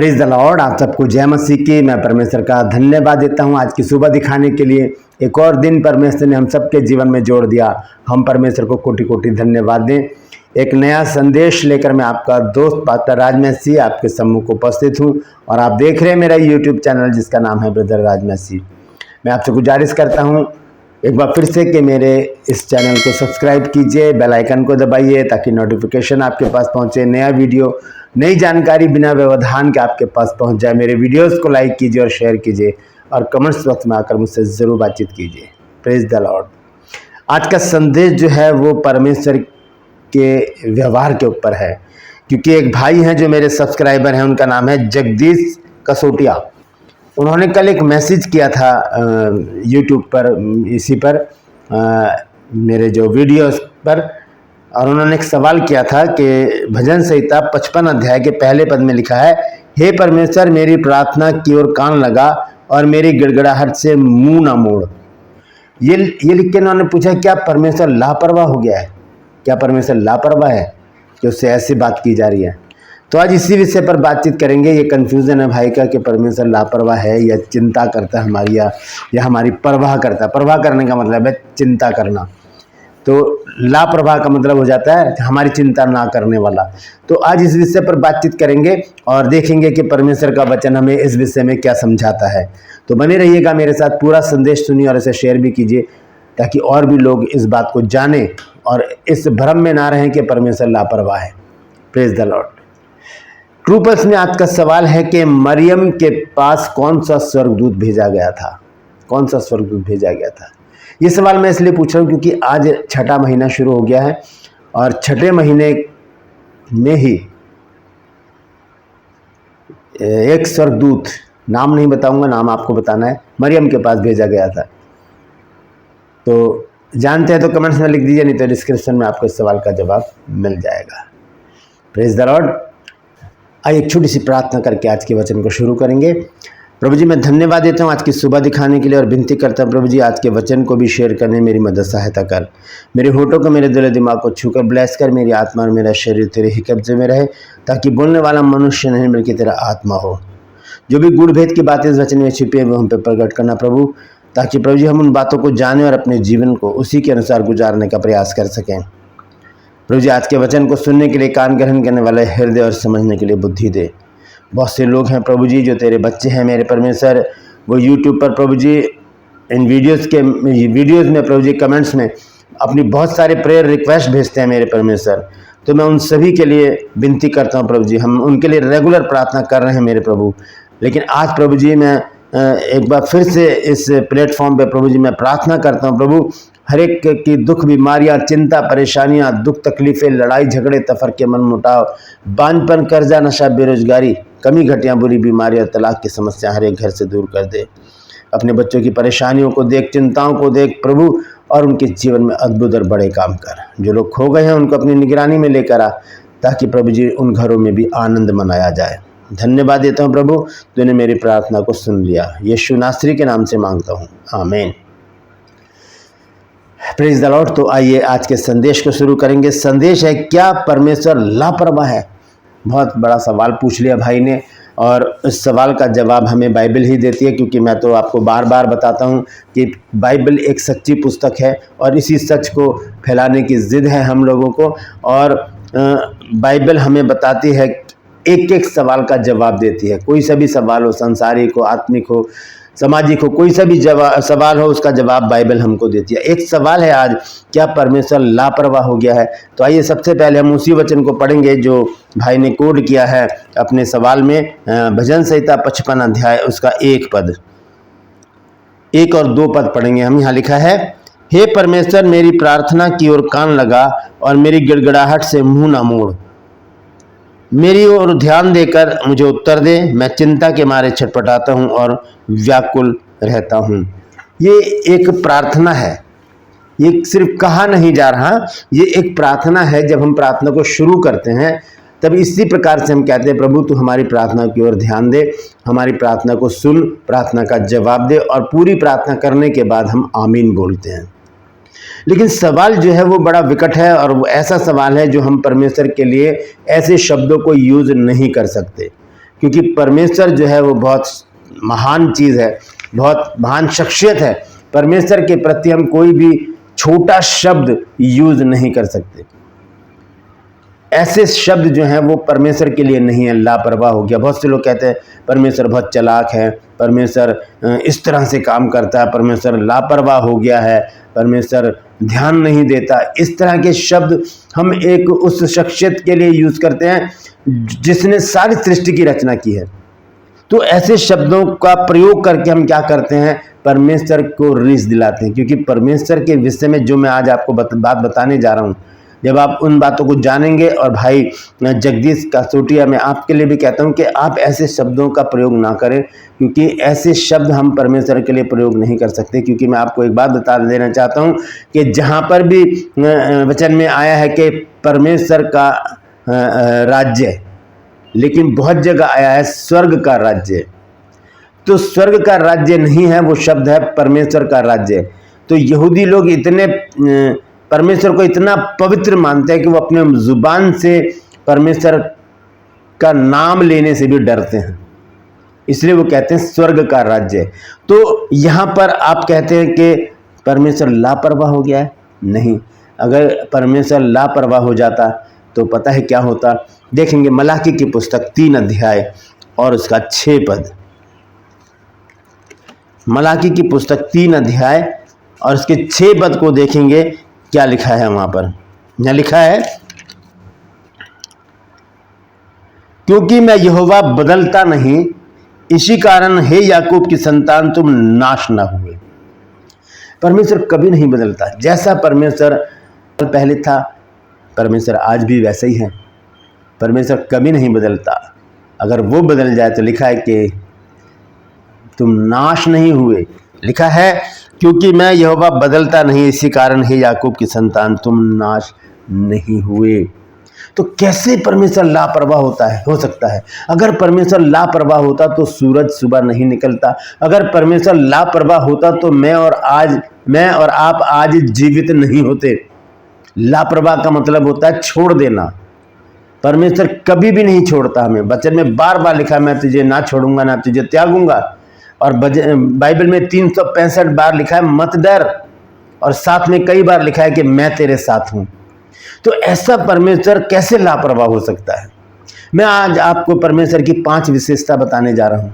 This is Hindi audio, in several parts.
Praise the Lord. आप सबको जय मसीह की। मैं परमेश्वर का धन्यवाद देता हूं आज की सुबह दिखाने के लिए। एक और दिन परमेश्वर ने हम सबके जीवन में जोड़ दिया। हम परमेश्वर को कोटि कोटि धन्यवाद दें। एक नया संदेश लेकर मैं आपका दोस्त पास्टर राज मसीह आपके सम्मुख उपस्थित हूं और आप देख रहे हैं मेरा यूट्यूब चैनल जिसका नाम है ब्रदर राज मसीह। मैं आपसे गुजारिश करता हूं एक बार फिर से कि मेरे इस चैनल को सब्सक्राइब कीजिए, बेल आइकन को दबाइए ताकि नोटिफिकेशन आपके पास पहुंचे, नया वीडियो नई जानकारी बिना व्यवधान के आपके पास पहुंच जाए। मेरे वीडियोस को लाइक कीजिए और शेयर कीजिए और कमेंट्स बॉक्स में आकर मुझसे ज़रूर बातचीत कीजिए। Praise the Lord. आज का संदेश जो है वो परमेश्वर के व्यवहार के ऊपर है, क्योंकि एक भाई हैं जो मेरे सब्सक्राइबर हैं, उनका नाम है जगदीश कसोटिया। उन्होंने कल एक मैसेज किया था यूट्यूब पर, इसी पर मेरे जो वीडियोस पर, और उन्होंने एक सवाल किया था कि भजन संहिता 55 अध्याय के पहले पद में लिखा है, हे परमेश्वर मेरी प्रार्थना की ओर कान लगा और मेरी गिड़गिड़ाहट से मुंह ना मोड़। ये लिख के उन्होंने पूछा क्या परमेश्वर लापरवाह हो गया है? क्या परमेश्वर लापरवाह है कि उससे ऐसी बात की जा रही है? तो आज इसी विषय पर बातचीत करेंगे। ये कन्फ्यूज़न है भाई का कि परमेश्वर लापरवाह है या चिंता करता है हमारी, या हमारी परवाह करता है। परवाह करने का मतलब है चिंता करना, तो लापरवाह का मतलब हो जाता है हमारी चिंता ना करने वाला। तो आज इस विषय पर बातचीत करेंगे और देखेंगे कि परमेश्वर का वचन हमें इस विषय में क्या समझाता है। तो बने रहिएगा मेरे साथ, पूरा संदेश सुनिए और इसे शेयर भी कीजिए ताकि और भी लोग इस बात को जानें और इस भ्रम में ना रहें कि परमेश्वर लापरवाह है। Praise the Lord. ट्रूपर्स में आज का सवाल है कि मरियम के पास कौन सा स्वर्गदूत भेजा गया था? कौन सा स्वर्गदूत भेजा गया था? ये सवाल मैं इसलिए पूछ रहा हूँ क्योंकि आज छठा महीना शुरू हो गया है और छठे महीने में ही एक स्वर्गदूत, नाम नहीं बताऊंगा, नाम आपको बताना है, मरियम के पास भेजा गया था। तो जानते हैं तो कमेंट्स में लिख दीजिए, नहीं तो डिस्क्रिप्शन में आपको इस सवाल का जवाब मिल जाएगा। Praise the Lord. आइए एक छोटी सी प्रार्थना करके आज के वचन को शुरू करेंगे। प्रभु जी मैं धन्यवाद देता हूँ आज की सुबह दिखाने के लिए और विनती करता हूँ प्रभु जी आज के वचन को भी शेयर करने में मेरी मदद सहायता कर। मेरे होठों को, मेरे दिल दिमाग को छूकर ब्लेस कर। मेरी आत्मा और मेरा शरीर तेरे ही कब्जे में रहे ताकि बोलने वाला मनुष्य नहीं बल्कि तेरा आत्मा हो। जो भी गुड़ भेद की बातें इस वचन में छिपी है वो हम पे प्रकट करना प्रभु, ताकि प्रभु जी हम उन बातों को जाने और अपने जीवन को उसी के अनुसार गुजारने का प्रयास कर सकें। प्रभु जी आज के वचन को सुनने के लिए कान ग्रहण करने वाले हृदय और समझने के लिए बुद्धि दे। बहुत से लोग हैं प्रभु जी जो तेरे बच्चे हैं मेरे परमेश्वर, वो यूट्यूब पर प्रभु जी इन वीडियोस में प्रभु जी कमेंट्स में अपनी बहुत सारे प्रेयर रिक्वेस्ट भेजते हैं मेरे परमेश्वर। तो मैं उन सभी के लिए विनती करता हूं प्रभु जी, हम उनके लिए रेगुलर प्रार्थना कर रहे हैं मेरे प्रभु। लेकिन आज प्रभु जी मैं एक बार फिर से इस प्लेटफॉर्म पे प्रभु जी मैं प्रार्थना करता हूं प्रभु, हर एक की दुख, बीमारियां, चिंता, परेशानियां, दुख, तकलीफें, लड़ाई झगड़े, तफरके, मनमुटाव, बांझपन, कर्जा, नशा, बेरोजगारी, कमी घटियां, बुरी बीमारियां, तलाक की समस्या हर एक घर से दूर कर दे। अपने बच्चों की परेशानियों को देख, चिंताओं को देख प्रभु, और उनके जीवन में अद्भुत और बड़े काम कर। जो लोग खो गए हैं उनको अपनी निगरानी में लेकर आ ताकि प्रभु जी उन घरों में भी आनंद मनाया जाए। धन्यवाद देता हूँ प्रभु, तूने मेरी प्रार्थना को सुन लिया। यीशु नासरी के नाम से मांगता हूँ, आमीन। Praise the Lord. तो आइए आज के संदेश को शुरू करेंगे। संदेश है क्या परमेश्वर लापरवाह है? बहुत बड़ा सवाल पूछ लिया भाई ने और इस सवाल का जवाब हमें बाइबल ही देती है, क्योंकि मैं तो आपको बार बार बताता हूँ कि बाइबल एक सच्ची पुस्तक है और इसी सच को फैलाने की जिद है हम लोगों को। और बाइबल हमें बताती है, एक एक सवाल का जवाब देती है। कोई सा भी सवाल हो, संसारिक हो, आत्मिक हो, सामाजिक हो, कोई सा भी सवाल हो, उसका जवाब बाइबल हमको देती है। एक सवाल है आज, क्या परमेश्वर लापरवाह हो गया है? तो आइए सबसे पहले हम उसी वचन को पढ़ेंगे जो भाई ने कोड किया है अपने सवाल में। भजन संहिता 55 अध्याय उसका 1 पद, 1 और 2 पद पढ़ेंगे हम। यहाँ लिखा है, हे परमेश्वर मेरी प्रार्थना की ओर कान लगा और मेरी गिड़गिड़ाहट से मुंह ना मोड़। मेरी ओर ध्यान देकर मुझे उत्तर दे। मैं चिंता के मारे छटपटाता हूँ और व्याकुल रहता हूँ। ये एक प्रार्थना है, ये सिर्फ कहा नहीं जा रहा, ये एक प्रार्थना है। जब हम प्रार्थना को शुरू करते हैं तब इसी प्रकार से हम कहते हैं, प्रभु तू हमारी प्रार्थना की ओर ध्यान दे, हमारी प्रार्थना को सुन, प्रार्थना का जवाब दे। और पूरी प्रार्थना करने के बाद हम आमीन बोलते हैं। लेकिन सवाल जो है वो बड़ा विकट है और वो ऐसा सवाल है जो हम परमेश्वर के लिए ऐसे शब्दों को यूज़ नहीं कर सकते। क्योंकि परमेश्वर जो है वो बहुत महान चीज़ है, बहुत महान शख्सियत है। परमेश्वर के प्रति हम कोई भी छोटा शब्द यूज नहीं कर सकते। ऐसे शब्द जो हैं वो परमेश्वर के लिए नहीं है। लापरवाह हो गया, बहुत से लोग कहते हैं परमेश्वर बहुत चालाक है, परमेश्वर इस तरह से काम करता है, परमेश्वर लापरवाह हो गया है, परमेश्वर ध्यान नहीं देता। इस तरह के शब्द हम एक उस शख्सियत के लिए यूज करते हैं जिसने सारी सृष्टि की रचना की है। तो ऐसे शब्दों का प्रयोग करके हम क्या करते हैं, परमेश्वर को रीस दिलाते हैं। क्योंकि परमेश्वर के विषय में जो मैं आज आपको बात बताने जा रहा हूँ, जब आप उन बातों को जानेंगे, और भाई जगदीश कासोटिया, मैं आपके लिए भी कहता हूँ कि आप ऐसे शब्दों का प्रयोग ना करें, क्योंकि ऐसे शब्द हम परमेश्वर के लिए प्रयोग नहीं कर सकते। क्योंकि मैं आपको एक बात बता देना चाहता हूँ कि जहाँ पर भी वचन में आया है कि परमेश्वर का राज्य, लेकिन बहुत जगह आया है स्वर्ग का राज्य। तो स्वर्ग का राज्य नहीं है, वो शब्द है परमेश्वर का राज्य। तो यहूदी लोग इतने परमेश्वर को इतना पवित्र मानते हैं कि वो अपने जुबान से परमेश्वर का नाम लेने से भी डरते हैं, इसलिए वो कहते हैं स्वर्ग का राज्य। तो यहाँ पर आप कहते हैं कि परमेश्वर लापरवाह हो गया है। नहीं, अगर परमेश्वर लापरवाह हो जाता तो पता है क्या होता। देखेंगे मलाकी की पुस्तक 3 अध्याय और उसका 6 पद। मलाकी की पुस्तक 3 अध्याय और उसके 6 पद को देखेंगे, क्या लिखा है वहां पर। यहाँ लिखा है, क्योंकि मैं यहोवा बदलता नहीं, इसी कारण हे याकूब की संतान तुम नाश न हुए। परमेश्वर कभी नहीं बदलता। जैसा परमेश्वर पहले था, परमेश्वर आज भी वैसा ही है। परमेश्वर कभी नहीं बदलता। अगर वो बदल जाए तो लिखा है कि तुम नाश नहीं हुए। लिखा है, क्योंकि मैं यहोवा बदलता नहीं, इसी कारण हे याकूब की संतान तुम नाश नहीं हुए। तो कैसे परमेश्वर लापरवाह हो सकता है। अगर परमेश्वर लापरवाह होता तो सूरज सुबह नहीं निकलता। अगर परमेश्वर लापरवाह होता तो मैं और आप आज जीवित नहीं होते। लापरवाह का मतलब होता है छोड़ देना। परमेश्वर कभी भी नहीं छोड़ता हमें। वचन में बार बार लिखा है, मैं तुझे ना छोड़ूंगा ना तुझे त्यागूंगा। और बाइबल में 365 बार लिखा है मत डर, और साथ में कई बार लिखा है कि मैं तेरे साथ हूं। तो ऐसा परमेश्वर कैसे लापरवाह हो सकता है। मैं आज आपको परमेश्वर की 5 विशेषता बताने जा रहा हूं।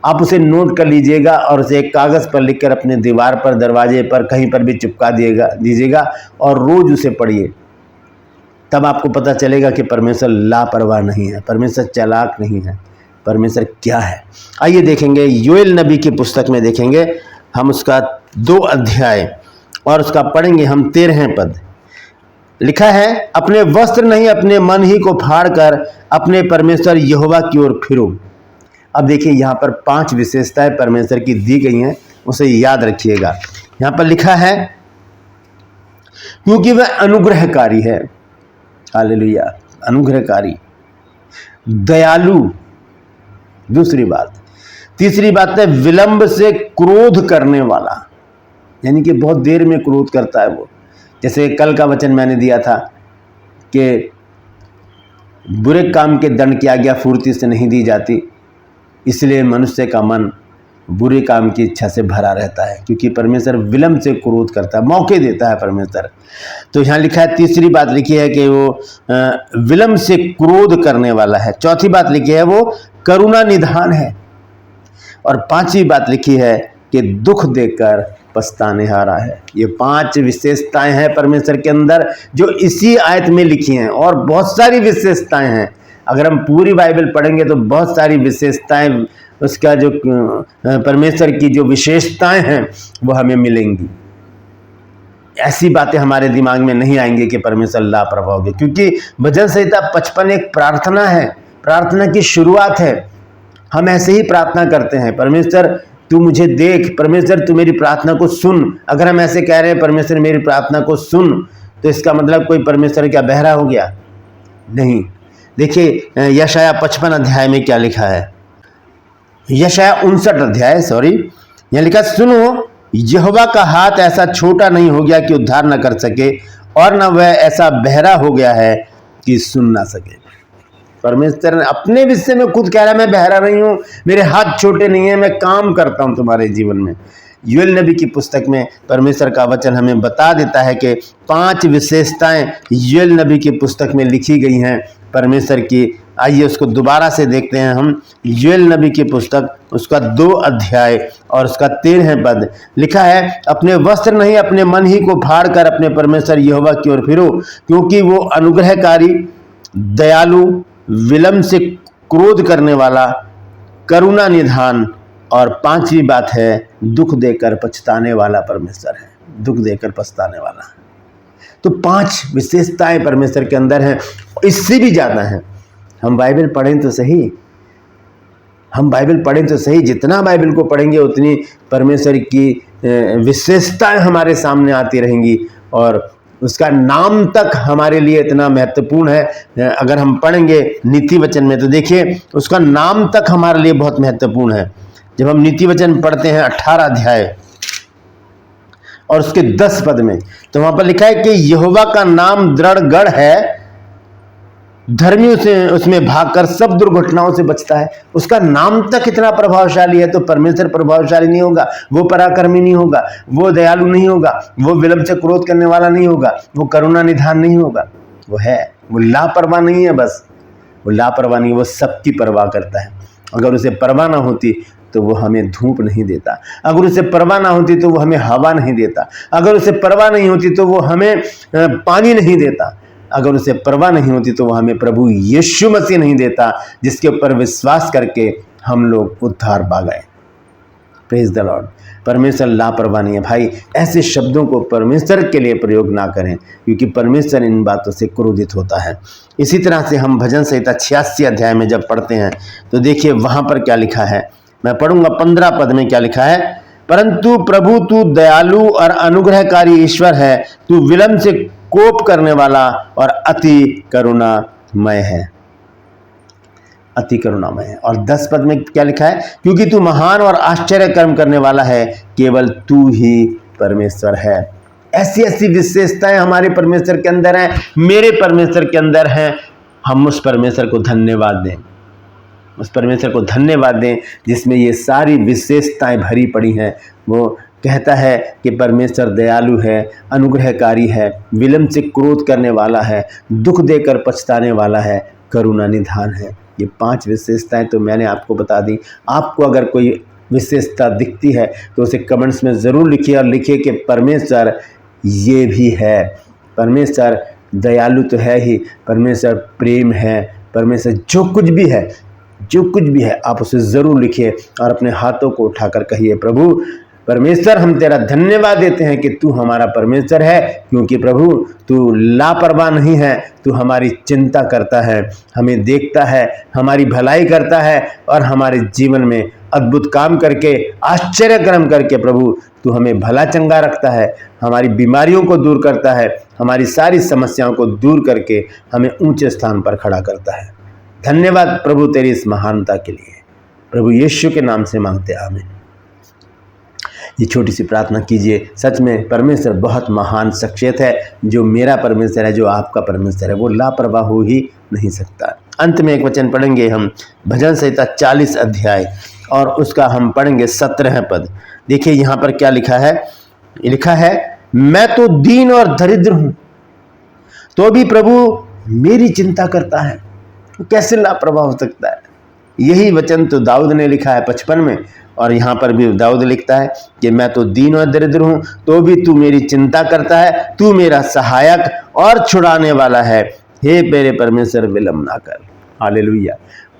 आप उसे नोट कर लीजिएगा और उसे एक कागज पर लिखकर अपने दीवार पर, दरवाजे पर, कहीं पर भी चिपका दीजिएगा और रोज उसे पढ़िए। तब आपको पता चलेगा कि परमेश्वर लापरवाह नहीं है, परमेश्वर चालाक नहीं है, परमेश्वर क्या है। आइए देखेंगे योएल नबी की पुस्तक में, देखेंगे हम उसका 2 अध्याय और उसका पढ़ेंगे हम 13 पद। लिखा है, अपने वस्त्र नहीं अपने मन ही को फाड़ कर अपने परमेश्वर यहोवा की ओर फिरो। अब देखिए यहाँ पर 5 विशेषताएं परमेश्वर की दी गई हैं, उसे याद रखिएगा। यहाँ पर लिखा है, क्योंकि वह अनुग्रहकारी है। हालेलुया, अनुग्रहकारी, दयालु। दूसरी बात, तीसरी बात है विलंब से क्रोध करने वाला, यानी कि बहुत देर में क्रोध करता है वो। जैसे कल का वचन मैंने दिया था कि बुरे काम के दंड की आज्ञा फुर्ती से नहीं दी जाती, इसलिए मनुष्य का मन बुरे काम की इच्छा से भरा रहता है, क्योंकि परमेश्वर विलंब से क्रोध करता है, मौके देता है परमेश्वर। तो यहाँ लिखा है, तीसरी बात लिखी है कि वो विलंब से क्रोध करने वाला है। चौथी बात लिखी है वो करुणा निधान है। और 5वीं बात लिखी है कि दुख देकर पछताने हारा है। ये 5 विशेषताएं हैं परमेश्वर के अंदर जो इसी आयत में लिखी हैं, और बहुत सारी विशेषताएं हैं। अगर हम पूरी बाइबल पढ़ेंगे तो बहुत सारी विशेषताएं, उसका जो परमेश्वर की जो विशेषताएं हैं वो हमें मिलेंगी। ऐसी बातें हमारे दिमाग में नहीं आएंगी कि परमेश्वर लापरवाह हो गए, क्योंकि भजन संहिता 55 एक प्रार्थना है, प्रार्थना की शुरुआत है। हम ऐसे ही प्रार्थना करते हैं, परमेश्वर तू मुझे देख, परमेश्वर तू मेरी प्रार्थना को सुन। अगर हम ऐसे कह रहे हैं परमेश्वर मेरी प्रार्थना को सुन, तो इसका मतलब कोई परमेश्वर क्या बहरा हो गया? नहीं। देखिए यशाया 55 अध्याय में क्या लिखा है। यशाया 59 अध्याय, यहाँ लिखा, सुनो यहोवा का हाथ ऐसा छोटा नहीं हो गया कि उद्धार न कर सके, और न वह ऐसा बहरा हो गया है कि सुन ना सके। परमेश्वर ने अपने विषय में खुद कह रहा है, मैं बहरा नहीं हूँ, मेरे हाथ छोटे नहीं है, मैं काम करता हूँ तुम्हारे जीवन में। योएल नबी की पुस्तक में परमेश्वर का वचन हमें बता देता है कि 5 विशेषताएं योएल नबी की पुस्तक में लिखी गई हैं परमेश्वर की। आइए उसको दोबारा से देखते हैं हम। योएल नबी की पुस्तक, उसका 2 अध्याय और उसका 13 पद लिखा है, अपने वस्त्र नहीं अपने मन ही को फाड़ कर अपने परमेश्वर यहोवा की ओर फिरो, क्योंकि वो अनुग्रहकारी, दयालु, विलंब से क्रोध करने वाला, करुणा निधान, और 5वीं बात है दुख देकर पछताने वाला परमेश्वर है। दुख देकर पछताने वाला। तो 5 विशेषताएं परमेश्वर के अंदर हैं, इससे भी ज्यादा हैं। हम बाइबल पढ़ें तो सही, हम बाइबल पढ़ें तो सही, जितना बाइबल को पढ़ेंगे उतनी परमेश्वर की विशेषताएं हमारे सामने आती रहेंगी और उसका नाम तक हमारे लिए इतना महत्वपूर्ण है। अगर हम पढ़ेंगे नीति वचन में तो देखिए उसका नाम तक हमारे लिए बहुत महत्वपूर्ण है। जब हम नीति वचन पढ़ते हैं 18 अध्याय और उसके 10 पद में, तो वहां पर लिखा है कि यहोवा का नाम दृढ़ गढ़ है, धर्मी उसमें भागकर सब दुर्घटनाओं से बचता है। उसका नाम तक इतना प्रभावशाली है, तो परमेश्वर प्रभावशाली नहीं होगा, वो पराक्रमी नहीं होगा, वो दयालु नहीं होगा, वो विलंब से क्रोध करने वाला नहीं होगा, वो करुणा निधान नहीं होगा। वो है, वो लापरवाह नहीं है, बस वो लापरवाह नहीं, वो सबकी परवाह करता है। अगर उसे परवाह ना होती तो वो हमें धूप नहीं देता, अगर उसे परवाह ना होती तो वो हमें हवा नहीं देता, अगर उसे परवाह नहीं होती तो वो हमें पानी नहीं देता, अगर उसे परवाह नहीं होती तो वो हमें प्रभु यीशु मसीह नहीं देता, जिसके ऊपर विश्वास करके हम लोग उद्धार पा गए। Praise the Lord. परमेश्वर लापरवाह नहीं है भाई। ऐसे शब्दों को परमेश्वर के लिए प्रयोग ना करें, क्योंकि परमेश्वर इन बातों से क्रोधित होता है। इसी तरह से हम भजन संहिता 86 अध्याय में जब पढ़ते हैं तो देखिए वहां पर क्या लिखा है। मैं पढ़ूंगा 15 पद में क्या लिखा है, परंतु प्रभु तू दयालु और अनुग्रहकारी ईश्वर है, तू विलंब से कोप करने वाला और अति करुणामय है, अति करुणामय है। और 10 पद में क्या लिखा है, क्योंकि तू महान और आश्चर्य कर्म करने वाला है, केवल तू ही परमेश्वर है। ऐसी ऐसी विशेषताएं हमारे परमेश्वर के अंदर हैं, मेरे परमेश्वर के अंदर हैं। हम उस परमेश्वर को धन्यवाद दें, उस परमेश्वर को धन्यवाद दें जिसमें ये सारी विशेषताएं भरी पड़ी हैं। वो कहता है कि परमेश्वर दयालु है, अनुग्रहकारी है, विलंब से क्रोध करने वाला है, दुख देकर पछताने वाला है, करुणा निधान है। ये 5 विशेषताएं तो मैंने आपको बता दी। आपको अगर कोई विशेषता दिखती है तो उसे कमेंट्स में ज़रूर लिखिए और लिखिए कि परमेश्वर ये भी है। परमेश्वर दयालु तो है ही, परमेश्वर प्रेम है, परमेश्वर जो कुछ भी है, जो कुछ भी है आप उसे ज़रूर लिखिए और अपने हाथों को उठाकर कहिए, प्रभु परमेश्वर हम तेरा धन्यवाद देते हैं कि तू हमारा परमेश्वर है, क्योंकि प्रभु तू लापरवाह नहीं है, तू हमारी चिंता करता है, हमें देखता है, हमारी भलाई करता है और हमारे जीवन में अद्भुत काम करके, आश्चर्य कर्म करके प्रभु तू हमें भला चंगा रखता है, हमारी बीमारियों को दूर करता है, हमारी सारी समस्याओं को दूर करके हमें ऊंचे स्थान पर खड़ा करता है। धन्यवाद प्रभु तेरी इस महानता के लिए, प्रभु यीशु के नाम से मांगते हैं, आमीन। ये छोटी सी प्रार्थना कीजिए। सच में परमेश्वर बहुत महान शख्सियत है, जो मेरा परमेश्वर है, जो आपका परमेश्वर है, वो लापरवाह हो ही नहीं सकता। अंत में एक वचन पढ़ेंगे हम, भजन संहिता 40 अध्याय और उसका हम पढ़ेंगे 17 पद। देखिए यहाँ पर क्या लिखा है, लिखा है, मैं तो दीन और दरिद्र हूं तो भी प्रभु मेरी चिंता करता है। कैसे लापरवाह हो सकता है? यही वचन तो दाऊद ने लिखा है 55 में, और यहाँ पर भी दाऊद लिखता है कि मैं तो दीन और दरिद्र हूँ तो भी तू मेरी चिंता करता है, तू मेरा सहायक और छुड़ाने वाला है, हे मेरे परमेश्वर विलंब ना कर। हालेलुया।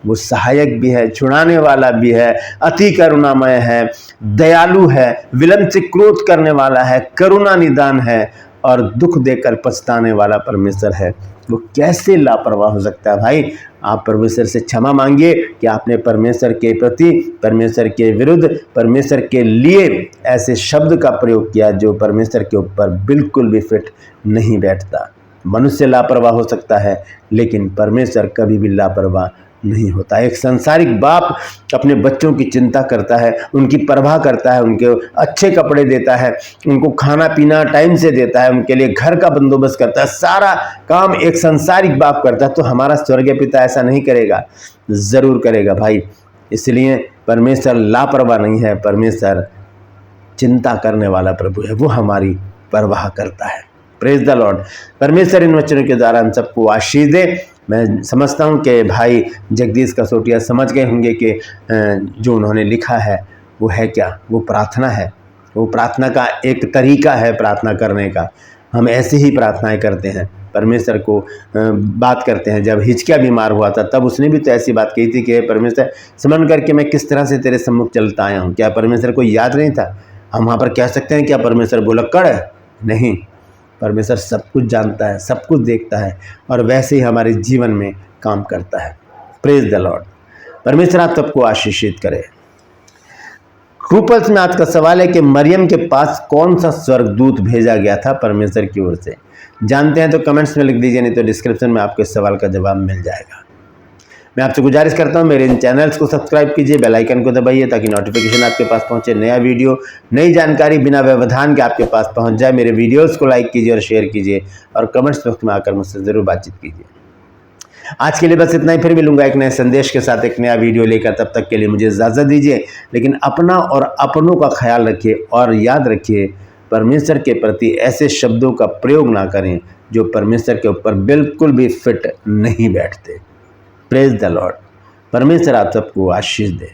वो सहायक भी है, छुड़ाने वाला भी है, अति करुणामय है, दयालु है, विलंब से क्रोध करने वाला है, करुणा निदान है और दुख देकर पछताने वाला परमेश्वर है। वो कैसे लापरवाह हो सकता है भाई? आप परमेश्वर से क्षमा मांगिए कि आपने परमेश्वर के प्रति, परमेश्वर के विरुद्ध, परमेश्वर के लिए ऐसे शब्द का प्रयोग किया जो परमेश्वर के ऊपर बिल्कुल भी फिट नहीं बैठता। मनुष्य लापरवाह हो सकता है लेकिन परमेश्वर कभी भी लापरवाह नहीं होता। एक संसारिक बाप अपने बच्चों की चिंता करता है, उनकी परवाह करता है, उनके अच्छे कपड़े देता है, उनको खाना पीना टाइम से देता है, उनके लिए घर का बंदोबस्त करता है, सारा काम एक संसारिक बाप करता है। तो हमारा स्वर्गीय पिता ऐसा नहीं करेगा? ज़रूर करेगा भाई। इसलिए परमेश्वर लापरवाह नहीं है, परमेश्वर चिंता करने वाला प्रभु है, वो हमारी परवाह करता है। Praise the Lord. परमेश्वर इन वचनों के द्वारा हम सबको आशीष दे। मैं समझता हूँ कि भाई जगदीश कसोटिया समझ गए होंगे कि जो उन्होंने लिखा है वो है क्या, वो प्रार्थना है। वो प्रार्थना का एक तरीका है प्रार्थना करने का। हम ऐसे ही प्रार्थनाएं करते हैं, परमेश्वर को बात करते हैं। जब हिजकिय्याह बीमार हुआ था तब उसने भी तो ऐसी बात कही थी कि परमेश्वर स्मरण करके मैं किस तरह से तेरे सम्मुख चलता आया हूँ। क्या परमेश्वर को याद नहीं था? हम वहाँ पर कह सकते हैं क्या परमेश्वर भुलक्कड़ है? नहीं, परमेश्वर सब कुछ जानता है, सब कुछ देखता है और वैसे ही हमारे जीवन में काम करता है। Praise the Lord. परमेश्वर आप सबको आशीषित करे। ट्रूपल्स में आज का सवाल है कि मरियम के पास कौन सा स्वर्गदूत भेजा गया था परमेश्वर की ओर से? जानते हैं तो कमेंट्स में लिख दीजिए, नहीं तो डिस्क्रिप्शन में आपको इस सवाल का जवाब मिल जाएगा। मैं आपसे गुजारिश करता हूं मेरे इन चैनल्स को सब्सक्राइब कीजिए, बेल आइकन को दबाइए ताकि नोटिफिकेशन आपके पास पहुंचे, नया वीडियो नई जानकारी बिना व्यवधान के आपके पास पहुंच जाए। मेरे वीडियोस को लाइक कीजिए और शेयर कीजिए और कमेंट्स बॉक्स में आकर मुझसे ज़रूर बातचीत कीजिए। आज के लिए बस इतना ही, फिर मिलूंगा एक नए संदेश के साथ, एक नया वीडियो लेकर। तब तक के लिए मुझे इजाज़त दीजिए, लेकिन अपना और अपनों का ख्याल रखिए और याद रखिए परमेश्वर के प्रति ऐसे शब्दों का प्रयोग ना करें जो परमेश्वर के ऊपर बिल्कुल भी फिट नहीं बैठते। Praise the Lord. परमेश्वर आप सबको आशीष दे।